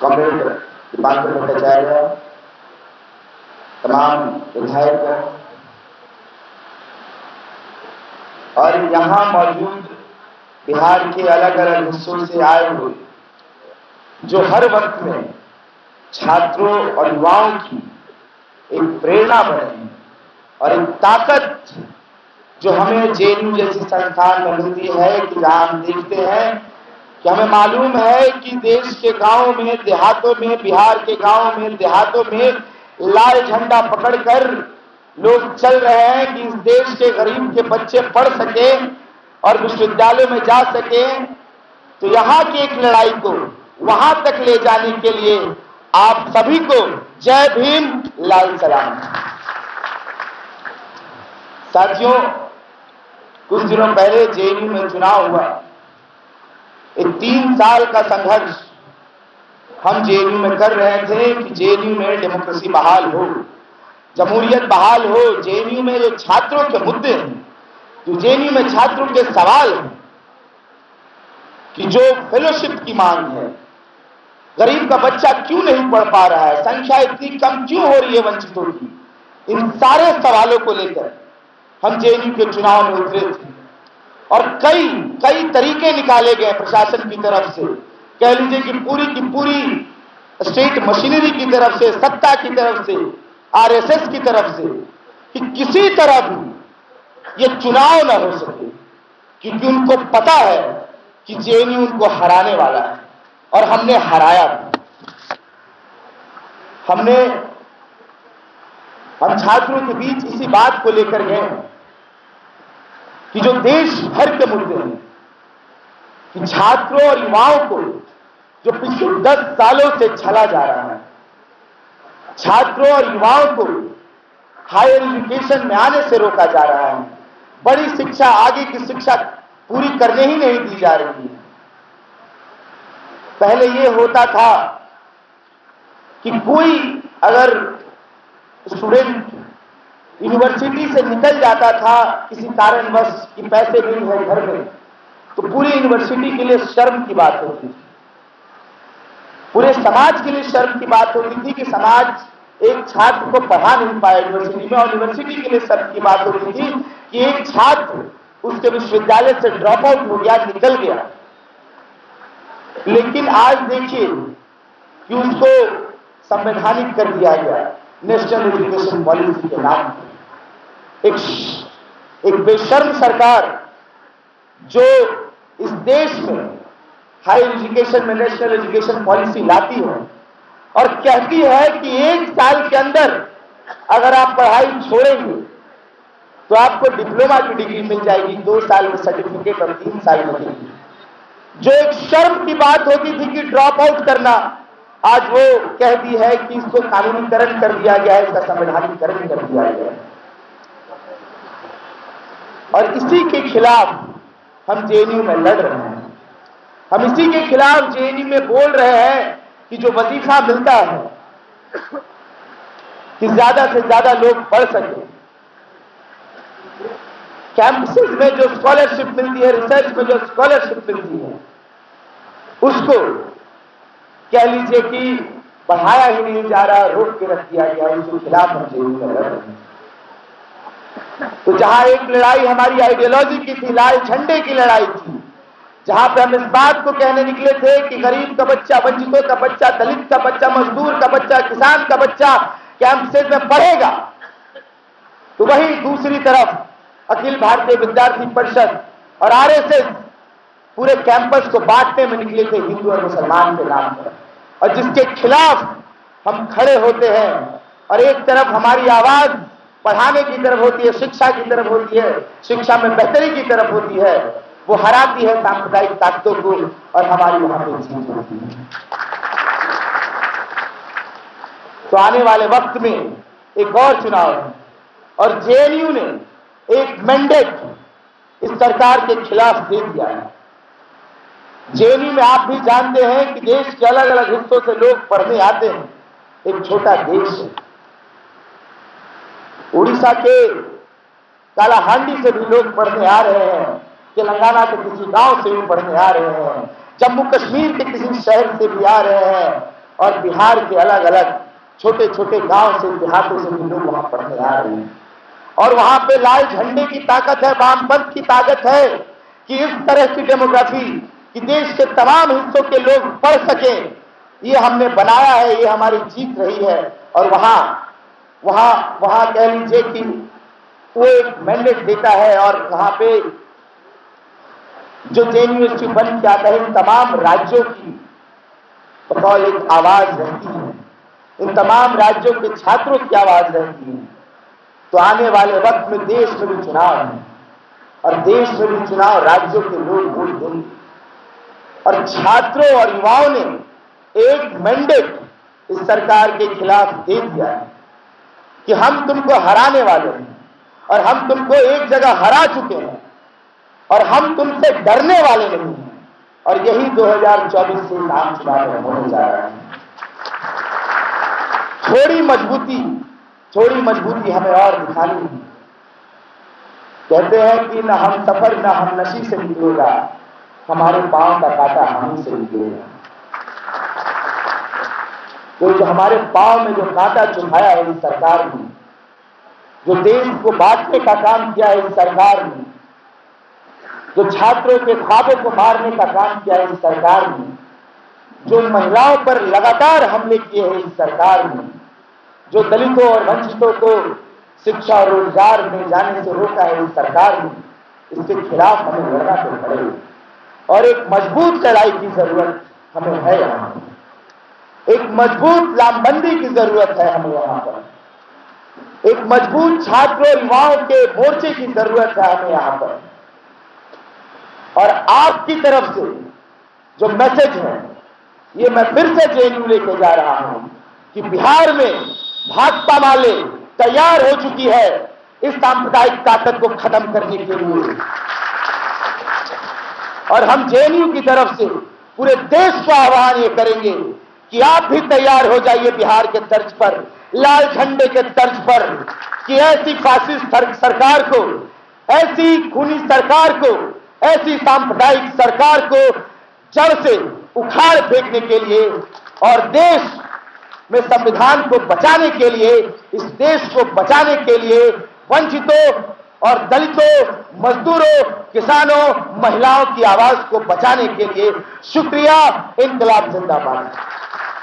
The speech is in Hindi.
कॉमरेड दीपांकर भट्टाचार्य, तमाम विधायक और यहाँ मौजूद बिहार के अलग अलग हिस्सों से आए हुए जो हर वक्त में छात्रों और युवाओं की एक प्रेरणा बने और एक ताकत जो हमें जेएनयू जैसी संस्थान में मिलती है कि जहाँ हम देखते हैं कि हमें मालूम है कि देश के गांवों में, देहातों में, बिहार के गांवों में, देहातों में लाल झंडा पकड़कर लोग चल रहे हैं कि इस देश के गरीब के बच्चे पढ़ सके और विश्वविद्यालयों में जा सके। तो यहाँ की एक लड़ाई को वहां तक ले जाने के लिए आप सभी को जय भीम, लाल सलाम। साथियों, कुछ दिनों पहले जेएनयू में चुनाव हुआ। एक 3 साल का संघर्ष हम जेएनयू में कर रहे थे कि जेएनयू में डेमोक्रेसी बहाल हो, जमहूरियत बहाल हो। जेएनयू में जो छात्रों के मुद्दे हैं, जो जेएनयू में छात्रों के सवाल हैं कि जो फेलोशिप की मांग है, गरीब का बच्चा क्यों नहीं पढ़ पा रहा है, संख्या इतनी कम क्यों हो रही है वंचितों की, इन सारे सवालों को लेकर हम जेएनयू के चुनाव में उतरे थे और कई तरीके निकाले गए प्रशासन की तरफ से, कह लीजिए कि पूरी स्टेट मशीनरी की तरफ से, सत्ता की तरफ से, आरएसएस की तरफ से, कि किसी तरह भी ये चुनाव न हो सके, क्योंकि उनको पता है कि जेएनयू उनको हराने वाला है और हमने हराया। हम छात्रों के बीच इसी बात को लेकर गए कि जो देश भर के मुद्दे हैं, कि छात्रों और युवाओं को जो पिछले 10 सालों से छला जा रहा है, छात्रों और युवाओं को हायर एजुकेशन में आने से रोका जा रहा है, बड़ी शिक्षा, आगे की शिक्षा पूरी करने ही नहीं दी जा रही है। पहले ये होता था कि कोई अगर स्टूडेंट यूनिवर्सिटी से निकल जाता था किसी कारणवश कि पैसे नहीं है घर में, तो पूरी यूनिवर्सिटी के लिए शर्म की बात होती थी, पूरे समाज के लिए शर्म की बात होती थी कि समाज एक छात्र को पढ़ा नहीं पाया यूनिवर्सिटी में, और यूनिवर्सिटी के लिए शर्म की बात होती थी कि एक छात्र उसके विश्वविद्यालय से ड्रॉप आउट हो गया, निकल गया। लेकिन आज देखिए कि उसको संवैधानिक कर दिया गया नेशनल एजुकेशन पॉलिसी के नाम पर। एक बेशर्म सरकार जो इस देश में हायर एजुकेशन में नेशनल एजुकेशन पॉलिसी लाती है और कहती है कि 1 साल के अंदर अगर आप पढ़ाई छोड़ेंगे तो आपको डिप्लोमा की डिग्री मिल जाएगी, 2 साल में सर्टिफिकेट और 3 साल में डिग्री। जो एक शर्म की बात होती थी कि ड्रॉप आउट करना, आज वो कह दी है कि इसको कानूनीकरण कर दिया गया है, इसका संवैधानिकरण कर दिया गया है। और इसी के खिलाफ हम जेएनयू में लड़ रहे हैं। हम इसी के खिलाफ जेएनयू में बोल रहे हैं कि जो वजीफा मिलता है कि ज्यादा से ज्यादा लोग पढ़ सके, कैंपसेस में जो स्कॉलरशिप मिलती है, रिसर्च में जो स्कॉलरशिप मिलती है, उसको कह लीजिए कि बढ़ाया ही नहीं जा रहा, रोक के रख दिया गया, उसके खिलाफ हम जेएनयू में लड़ रहे हैं। तो जहां एक लड़ाई हमारी आइडियोलॉजी की थी, लाल झंडे की लड़ाई थी, जहां पे हम इस बात को कहने निकले थे कि गरीब का बच्चा, वंचितों का बच्चा, दलित का बच्चा, मजदूर का बच्चा, किसान का बच्चा कैंपसेस में पढ़ेगा, तो वही दूसरी तरफ अखिल भारतीय विद्यार्थी परिषद और आरएसएस पूरे कैंपस को बांटने में निकले थे हिंदू और मुसलमान के नाम पर, और जिसके खिलाफ हम खड़े होते हैं। और एक तरफ हमारी आवाज पढ़ाने की तरफ होती है, शिक्षा की तरफ होती है, शिक्षा में बेहतरी की तरफ होती है, वो हराती है सांप्रदायिक ताकतों को और हमारी वहां पे जीत होती है। तो आने वाले वक्त में एक और चुनाव है और जेएनयू ने एक मैंडेट इस सरकार के खिलाफ दे दिया है। जेएनयू में आप भी जानते हैं कि देश के अलग अलग हिस्सों से लोग पढ़ने आते हैं। एक छोटा देश है, उड़ीसा के कालाहांडी से भी लोग पढ़ने आ रहे हैं, तेलंगाना के किसी गांव से भी पढ़ने आ रहे हैं, जम्मू कश्मीर के किसी शहर से भी आ रहे हैं और बिहार के अलग अलग छोटे छोटे गांव से, देहातों से भी लोग वहां पढ़ने आ रहे हैं। और वहां पे लाल झंडे की ताकत है, वामपंथ की ताकत है कि इस तरह की डेमोग्राफी कि देश के तमाम हिस्सों के लोग पढ़ सकें, ये हमने बनाया है, ये हमारी जीत रही है। और वहां कह लीजिए कि वो एक मैंडेट देता है और वहां पे जो जे यूनिवर्सिटी बन के आता है, इन तमाम राज्यों की बतौर एक आवाज रहती है, इन तमाम राज्यों के छात्रों की आवाज रहती है। तो आने वाले वक्त में देश में भी चुनाव है और देश में भी चुनाव राज्यों के लोग वोट देंगे। और छात्रों और युवाओं ने एक मैंडेट इस सरकार के खिलाफ दे दिया है कि हम तुमको हराने वाले हैं और हम तुमको एक जगह हरा चुके हैं और हम तुमसे डरने वाले नहीं हैं। और यही 2024 से आम चुनाव में होने जा रहा है। थोड़ी मजबूती हमें और दिखानी है। कहते हैं कि न हम सफर न हम नशी से निकलेगा, हमारे पांव का कांटा हम ही से निकलेगा। तो जो हमारे पांव में जो कांटा चुभाया है इस सरकार ने, जो देश को बांटने का काम किया है इस सरकार ने, जो छात्रों के ख्वाबों को मारने का काम किया है इस सरकार ने, जो महिलाओं पर लगातार हमले किए हैं इस सरकार ने, जो दलितों और वंचितों को शिक्षा और रोजगार में जाने से रोका है इस सरकार ने, इसके खिलाफ हमें लड़ना तो पड़ेगा। और एक मजबूत लड़ाई की जरूरत हमें है यहाँ, एक मजबूत लामबंदी की जरूरत है हमें यहाँ पर, एक मजबूत छात्रों युवाओं के मोर्चे की जरूरत है हमें यहाँ पर। और आपकी तरफ से जो मैसेज है, ये मैं फिर से जेएनयू लेके जा रहा हूं कि बिहार में भाकपा माले तैयार हो चुकी है इस सांप्रदायिक ताकत को खत्म करने के लिए। और हम जेएनयू की तरफ से पूरे देश को आह्वान ये करेंगे कि आप भी तैयार हो जाइए बिहार के तर्ज पर, लाल झंडे के तर्ज पर, कि ऐसी फासिस्ट सरकार को, ऐसी खूनी सरकार को, ऐसी सांप्रदायिक सरकार को जड़ से उखाड़ फेंकने के लिए और देश में संविधान को बचाने के लिए, इस देश को बचाने के लिए वंचितों और दलितों, मजदूरों, किसानों, महिलाओं की आवाज को बचाने के लिए। शुक्रिया। इंकलाब जिंदाबाद।